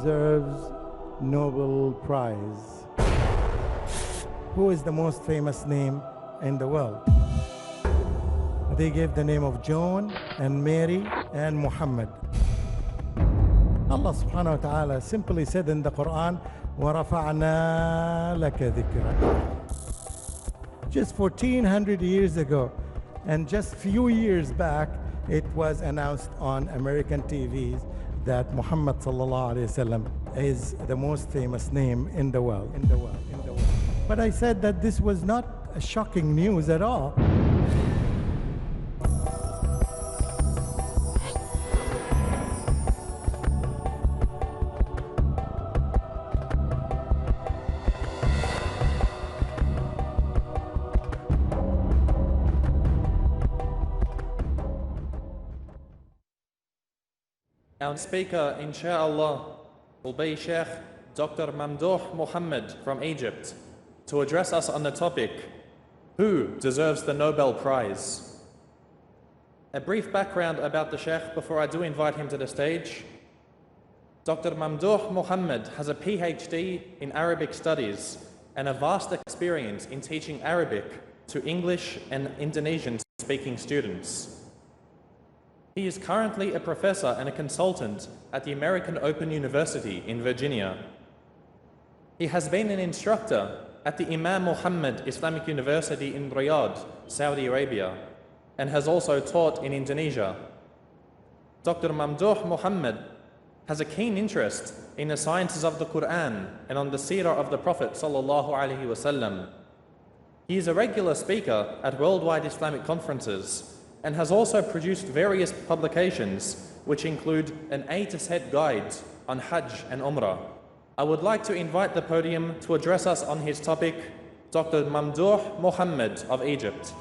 deserves Nobel Prize? Who is the most famous name in the world? They gave the name of John and Mary and Muhammad. Allah subhanahu wa ta'ala simply said in the Quran, وَرَفَعْنَا لَكَ ذِكْرَكَ. Just 1400 years ago, and just few years back, it was announced on American TVs that Muhammad sallallahu alaihi wasallam is the most famous name in the world. But I said that this was not a shocking news at all. Our speaker, inshallah, will be Sheikh Dr. Mamdouh Mohamed from Egypt to address us on the topic, who deserves the Nobel Prize? A brief background about the Sheikh before I do invite him to the stage. Dr. Mamdouh Mohamed has a PhD in Arabic studies and a vast experience in teaching Arabic to English and Indonesian-speaking students. He is currently a professor and a consultant at the American Open University in Virginia. He has been an instructor at the Imam Mohammed Islamic University in Riyadh, Saudi Arabia, and has also taught in Indonesia. Dr. Mamdouh Mohamed has a keen interest in the sciences of the Quran and on the seerah of the Prophet sallallahu alaihi wasallam. He is a regular speaker at worldwide Islamic conferences and has also produced various publications which include an A to Z guide on Hajj and Umrah. I would like to invite the podium to address us on his topic, Dr. Mamdouh Mohamed of Egypt.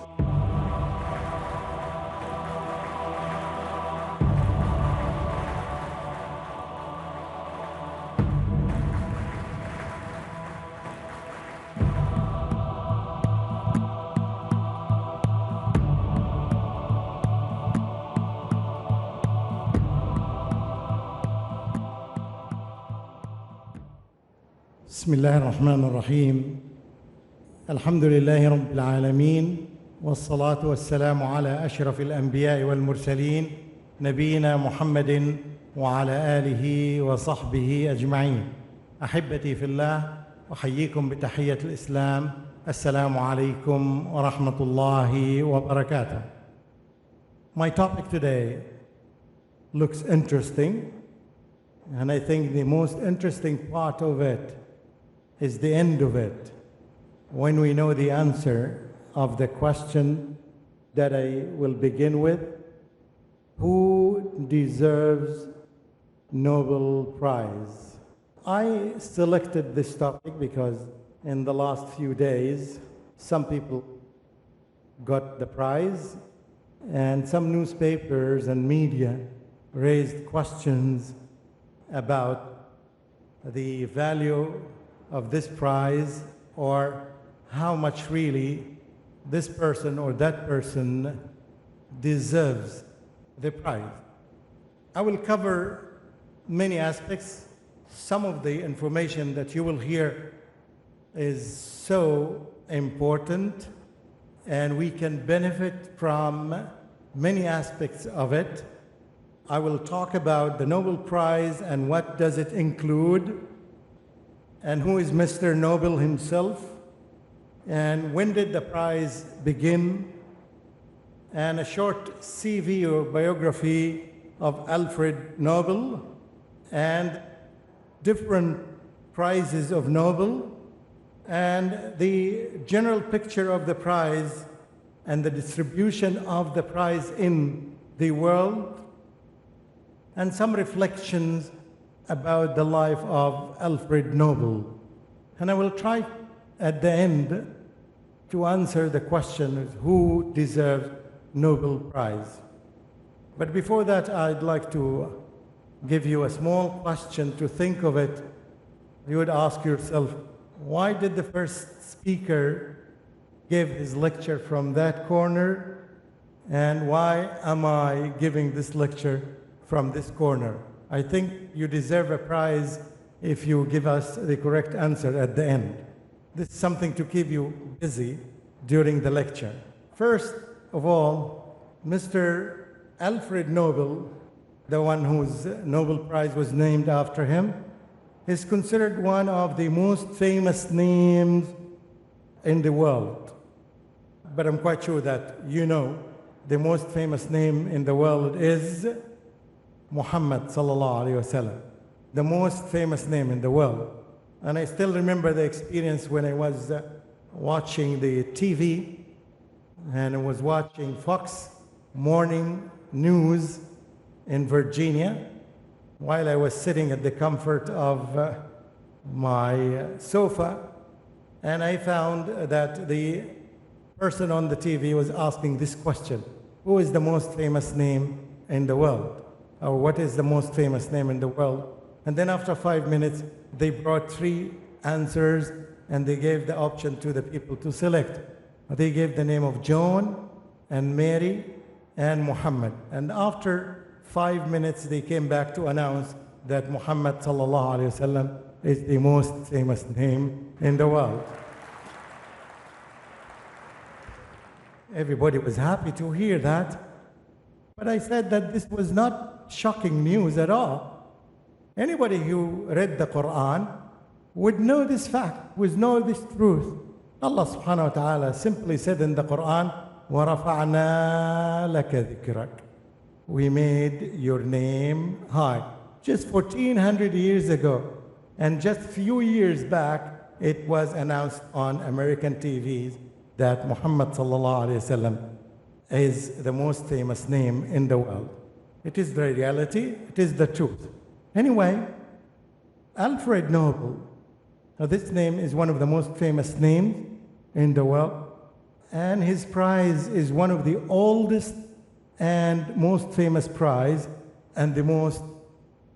بسم الله الرحمن الرحيم الحمد لله رب العالمين والصلاة والسلام على أشرف الأنبياء والمرسلين نبينا محمد وعلى آله وصحبه أجمعين. أحبتي في الله، أحييكم بتحية الإسلام. السلام عليكم ورحمة الله وبركاته. My topic today looks interesting, and I think the most interesting part of it is the end of it, when we know the answer of the question that I will begin with: who deserves Nobel Prize? I selected this topic because in the last few days, some people got the prize, and some newspapers and media raised questions about the value of this prize, or how much really this person or that person deserves the prize. I will cover many aspects. Some of the information that you will hear is so important, and we can benefit from many aspects of it. I will talk about the Nobel Prize and what does it include, and who is Mr. Nobel himself, and when did the prize begin, and a short CV or biography of Alfred Nobel, and different prizes of Nobel, and the general picture of the prize and the distribution of the prize in the world, and some reflections about the life of Alfred Nobel. And I will try at the end to answer the question, who deserves Nobel Prize? But before that, I'd like to give you a small question to think of it. You would ask yourself, why did the first speaker give his lecture from that corner, and why am I giving this lecture from this corner? I think you deserve a prize if you give us the correct answer at the end. This is something to keep you busy during the lecture. First of all, Mr. Alfred Nobel, the one whose Nobel Prize was named after him, is considered one of the most famous names in the world. But I'm quite sure that you know the most famous name in the world is Muhammad sallallahu alaihi wasallam, the most famous name in the world. And I still remember the experience when I was watching the TV and I was watching Fox Morning News in Virginia while I was sitting at the comfort of my sofa, and I found that the person on the TV was asking this question: who is the most famous name in the world? Or what is the most famous name in the world? And then after 5 minutes, they brought 3 answers and they gave the option to the people to select. They gave the name of John and Mary and Muhammad. And after 5 minutes, they came back to announce that Muhammad sallallahu alaihi wasallam is the most famous name in the world. Everybody was happy to hear that. But I said that this was not shocking news at all. Anybody who read the Quran would know this fact, would know this truth. Allah subhanahu wa ta'ala simply said in the Quran, وَرَفَعْنَا لَكَ ذِكْرَكَ. We made your name high. Just 1400 years ago, and just few years back, it was announced on American TVs that Muhammad sallallahu alaihi wasallam is the most famous name in the world. It is the reality, it is the truth. Anyway, Alfred Nobel, now this name is one of the most famous names in the world, and his prize is one of the oldest and most famous prize and the most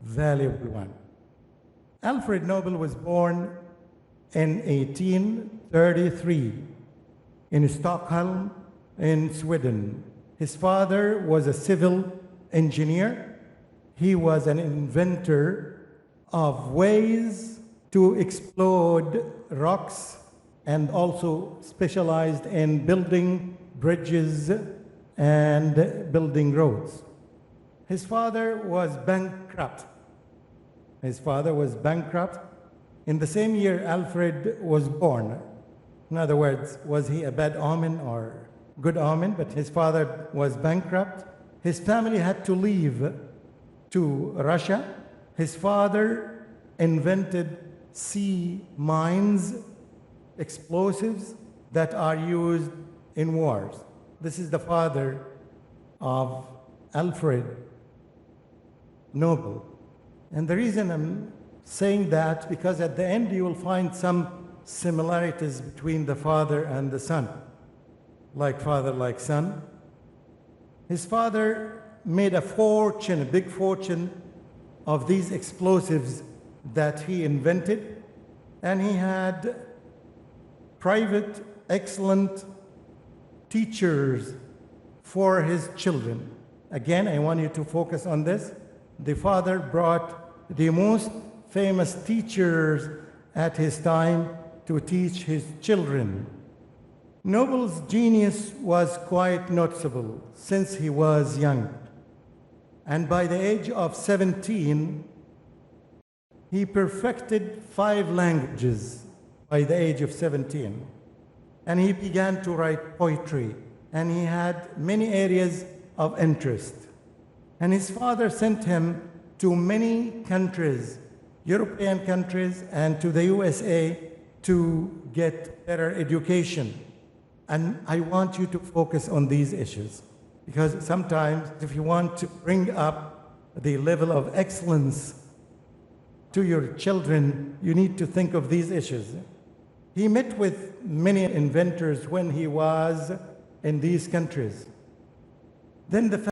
valuable one. Alfred Nobel was born in 1833 in Stockholm in Sweden. His father was a civil engineer. He was an inventor of ways to explode rocks and also specialized in building bridges and building roads. His father was bankrupt. His father was bankrupt. In the same year Alfred was born. In other words, was he a bad omen or good omen? But his father was bankrupt. His family had to leave to Russia. His father invented sea mines, explosives that are used in wars. This is the father of Alfred Nobel. And the reason I'm saying that, because at the end you will find some similarities between the father and the son. Like father, like son. His father made a fortune, a big fortune, of these explosives that he invented. And he had private, excellent teachers for his children. Again, I want you to focus on this. The father brought the most famous teachers at his time to teach his children. Nobel's genius was quite noticeable since he was young. And by the age of 17, he perfected 5 languages by the age of 17. And he began to write poetry. And he had many areas of interest. And his father sent him to many countries, European countries, and to the USA to get better education. And I want you to focus on these issues, because sometimes if you want to bring up the level of excellence to your children, you need to think of these issues. He met with many inventors when he was in these countries. Then the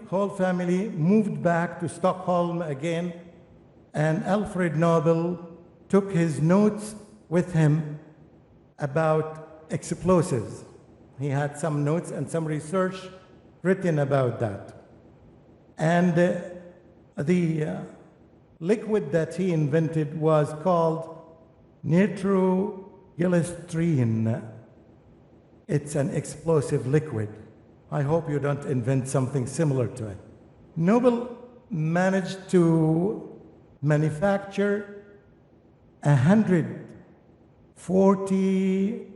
whole family moved back to Stockholm again, and Alfred Nobel took his notes with him about explosives. He had some notes and some research written about that. And the liquid that he invented was called nitroglycerin. It's an explosive liquid. I hope you don't invent something similar to it. Nobel managed to manufacture 140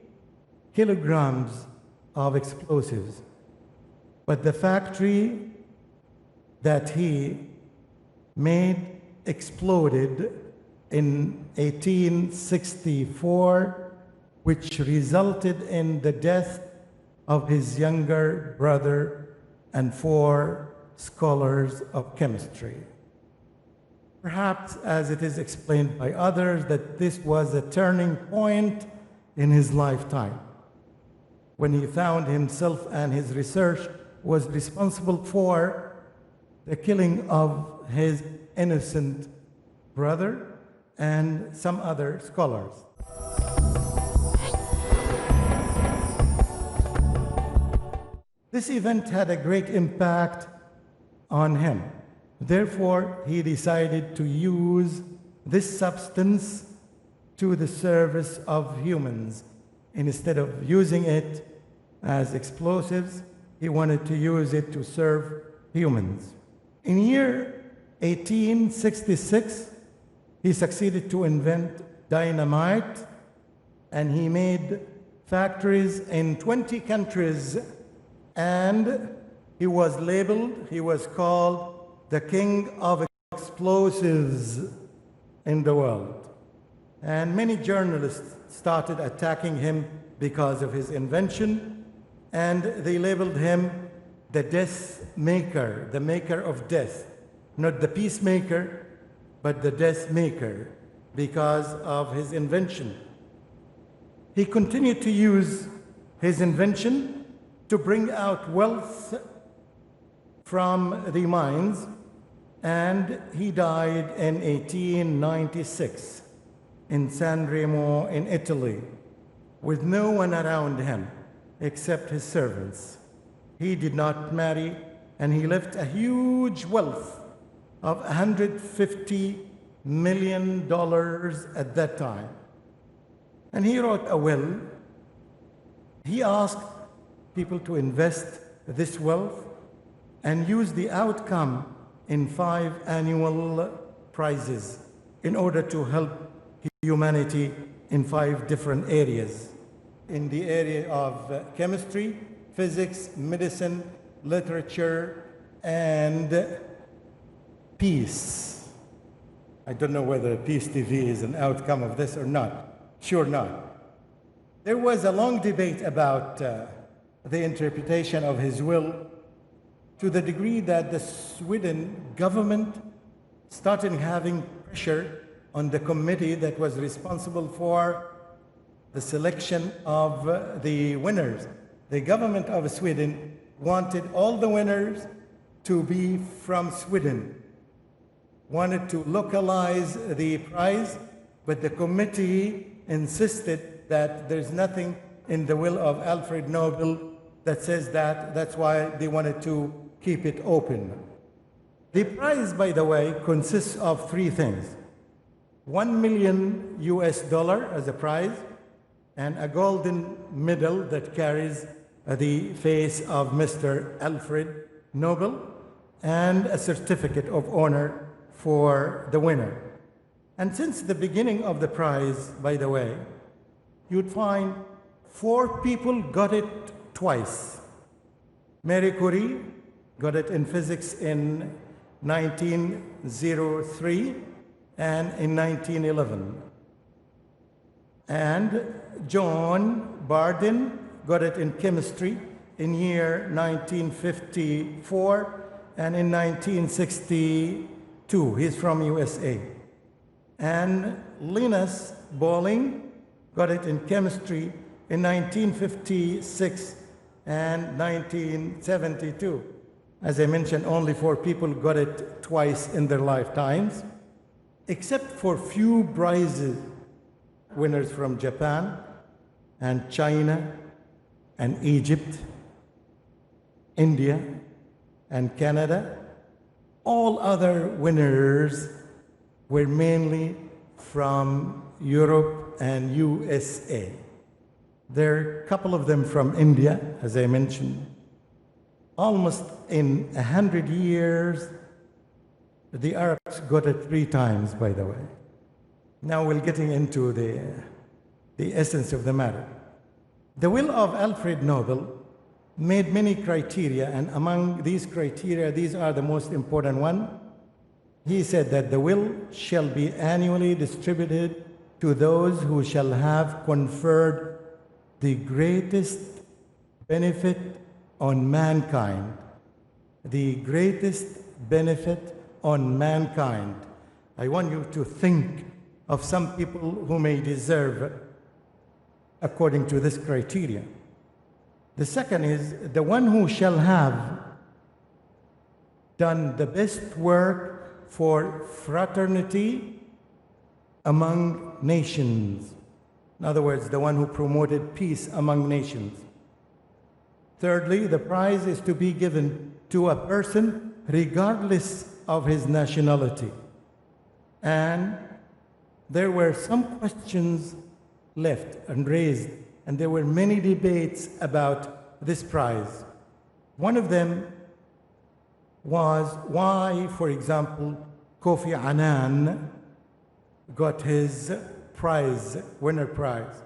kilograms of explosives. But the factory that he made exploded in 1864, which resulted in the death of his younger brother and 4 scholars of chemistry. Perhaps, as it is explained by others, that this was a turning point in his lifetime, when he found himself and his research was responsible for the killing of his innocent brother and some other scholars. This event had a great impact on him. Therefore, he decided to use this substance to the service of humans. Instead of using it as explosives, he wanted to use it to serve humans. In year 1866, he succeeded to invent dynamite, and he made factories in 20 countries, and he was labeled, he was called the king of explosives in the world. And many journalists started attacking him because of his invention, and they labeled him the death maker, the maker of death. Not the peacemaker, but the death maker, because of his invention. He continued to use his invention to bring out wealth from the mines, and he died in 1896 in San Remo in Italy, with no one around him except his servants. He did not marry, and he left a huge wealth of $150 million at that time. And he wrote a will. He asked people to invest this wealth and use the outcome in 5 annual prizes in order to help humanity in 5 different areas. In the area of chemistry, physics, medicine, literature, and peace. I don't know whether Peace TV is an outcome of this or not. Sure not. There was a long debate about the interpretation of his will, to the degree that the Sweden government started having pressure on the committee that was responsible for the selection of the winners. The government of Sweden wanted all the winners to be from Sweden, wanted to localize the prize, but the committee insisted that there's nothing in the will of Alfred Nobel that says that. That's why they wanted to keep it open. The prize, by the way, consists of 3 things. $1 million as a prize, and a golden medal that carries the face of Mr. Alfred Nobel, and a certificate of honor for the winner. And since the beginning of the prize, by the way, you'd find 4 people got it twice. Marie Curie got it in physics in 1903 and in 1911. And John Bardeen got it in chemistry in year 1954 and in 1962. He's from USA. And Linus Pauling got it in chemistry in 1956 and 1972. As I mentioned, only 4 people got it twice in their lifetimes, except for few prizes winners from Japan and China and Egypt, India and Canada. All other winners were mainly from Europe and USA. There are a couple of them from India, as I mentioned. Almost in 100 years, the Arabs got it 3 times, by the way. Now we're getting into the essence of the matter. The will of Alfred Nobel made many criteria, and among these criteria, these are the most important one. He said that the will shall be annually distributed to those who shall have conferred the greatest benefit on mankind. The greatest benefit on mankind. I want you to think of some people who may deserve according to this criteria. The second is the one who shall have done the best work for fraternity among nations. In other words, the one who promoted peace among nations. Thirdly, the prize is to be given to a person regardless of his nationality. And there were some questions left and raised, and there were many debates about this prize. One of them was why, for example, Kofi Annan got his prize, winner prize,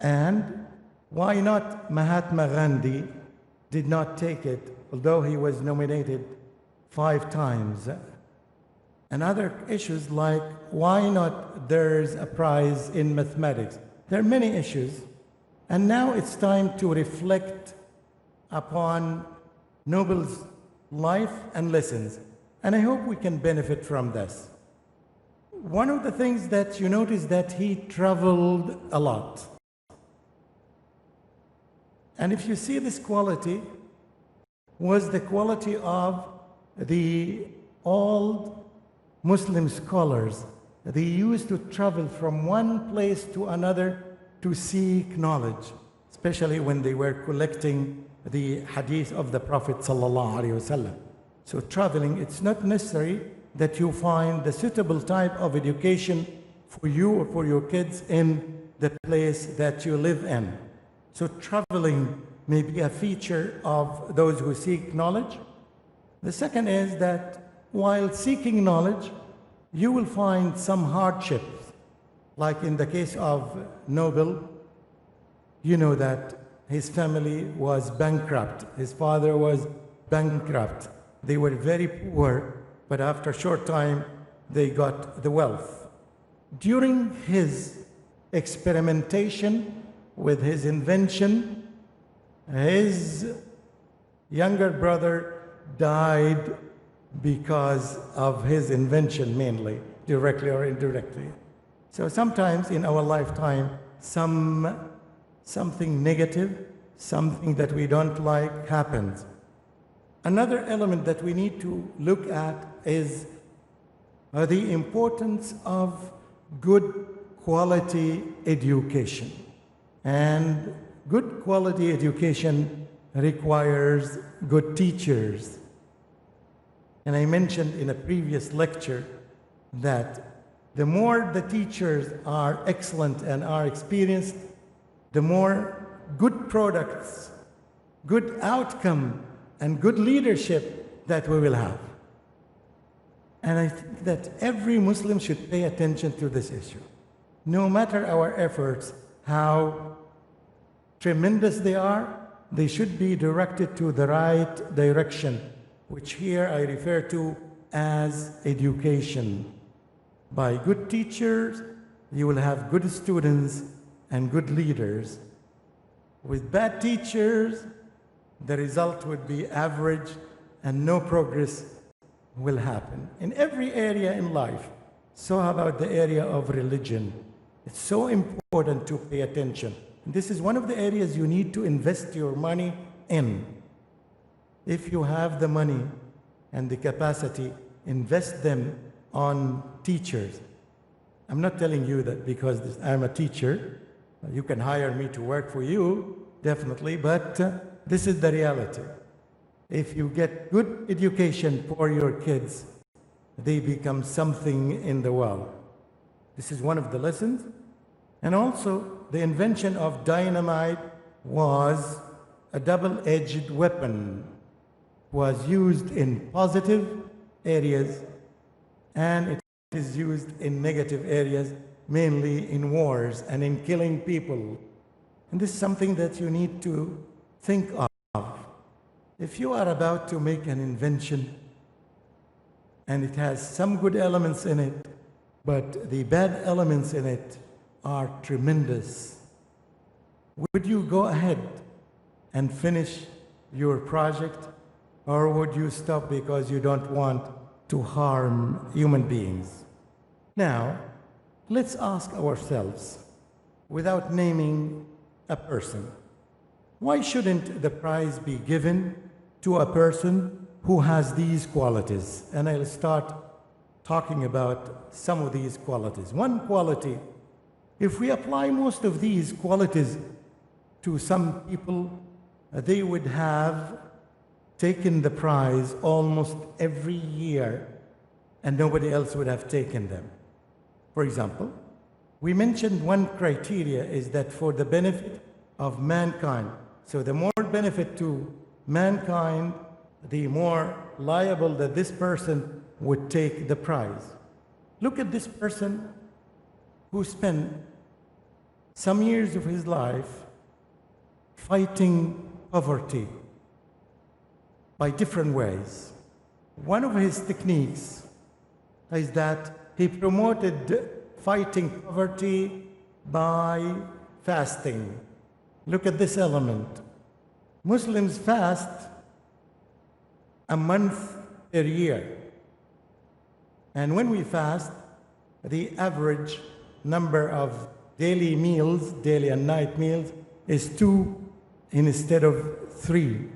and why not Mahatma Gandhi did not take it, although he was nominated 5 times. And other issues like why not there's a prize in mathematics. There are many issues, and now it's time to reflect upon Nobel's life and lessons, and I hope we can benefit from this. One of the things that you notice that he traveled a lot. And if you see this quality, was the quality of the old Muslim scholars. They used to travel from one place to another to seek knowledge, especially when they were collecting the hadith of the Prophet ﷺ. So traveling, it's not necessary that you find the suitable type of education for you or for your kids in the place that you live in. So traveling may be a feature of those who seek knowledge. The second is that while seeking knowledge, you will find some hardships. Like in the case of Nobel, you know that his family was bankrupt. His father was bankrupt. They were very poor, but after a short time, they got the wealth. During his experimentation with his invention, his younger brother died because of his invention mainly, directly or indirectly. So sometimes in our lifetime, something negative, something that we don't like happens. Another element that we need to look at is the importance of good quality education. And good quality education requires good teachers. And I mentioned in a previous lecture that the more the teachers are excellent and are experienced, the more good products, good outcome, and good leadership that we will have. And I think that every Muslim should pay attention to this issue. No matter our efforts, how tremendous they should be directed to the right direction, which here I refer to as education. By good teachers, you will have good students and good leaders. With bad teachers, the result would be average and no progress will happen. In every area in life. So how about the area of religion? It's so important to pay attention. And this is one of the areas you need to invest your money in. If you have the money and the capacity, invest them on teachers. I'm not telling you that because I'm a teacher, you can hire me to work for you, definitely, but this is the reality. If you get good education for your kids, they become something in the world. This is one of the lessons. And also, the invention of dynamite was a double-edged weapon, was used in positive areas, and it is used in negative areas, mainly in wars and in killing people. And this is something that you need to think of. If you are about to make an invention and it has some good elements in it, but the bad elements in it are tremendous, would you go ahead and finish your project, or would you stop because you don't want to harm human beings? Now, let's ask ourselves, without naming a person, why shouldn't the prize be given to a person who has these qualities? And I'll start talking about some of these qualities. One quality, if we apply most of these qualities to some people, they would have taken the prize almost every year and nobody else would have taken them. For example, we mentioned one criteria is that for the benefit of mankind. So the more benefit to mankind, the more liable that this person would take the prize. Look at this person who spent some years of his life fighting poverty by different ways. One of his techniques is that he promoted fighting poverty by fasting. Look at this element. Muslims fast a month per year. And when we fast, the average number of daily meals, daily and night meals, is 2 instead of 3.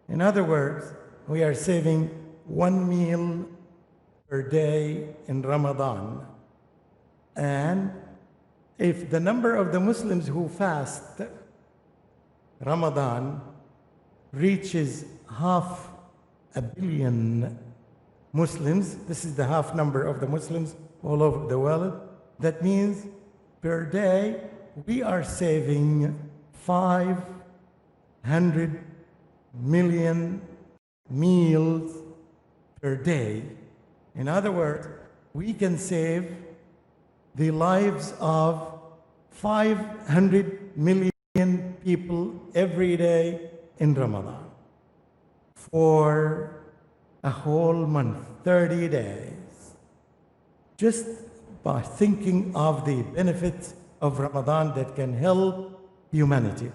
In other words, we are saving 1 meal per day in Ramadan. And if the number of the Muslims who fast Ramadan reaches 500 million Muslims, this is the half number of the Muslims all over the world, that means per day we are saving 500 million meals per day. In other words, we can save the lives of 500 million people every day in Ramadan for a whole month, 30 days, just by thinking of the benefits of Ramadan that can help humanity.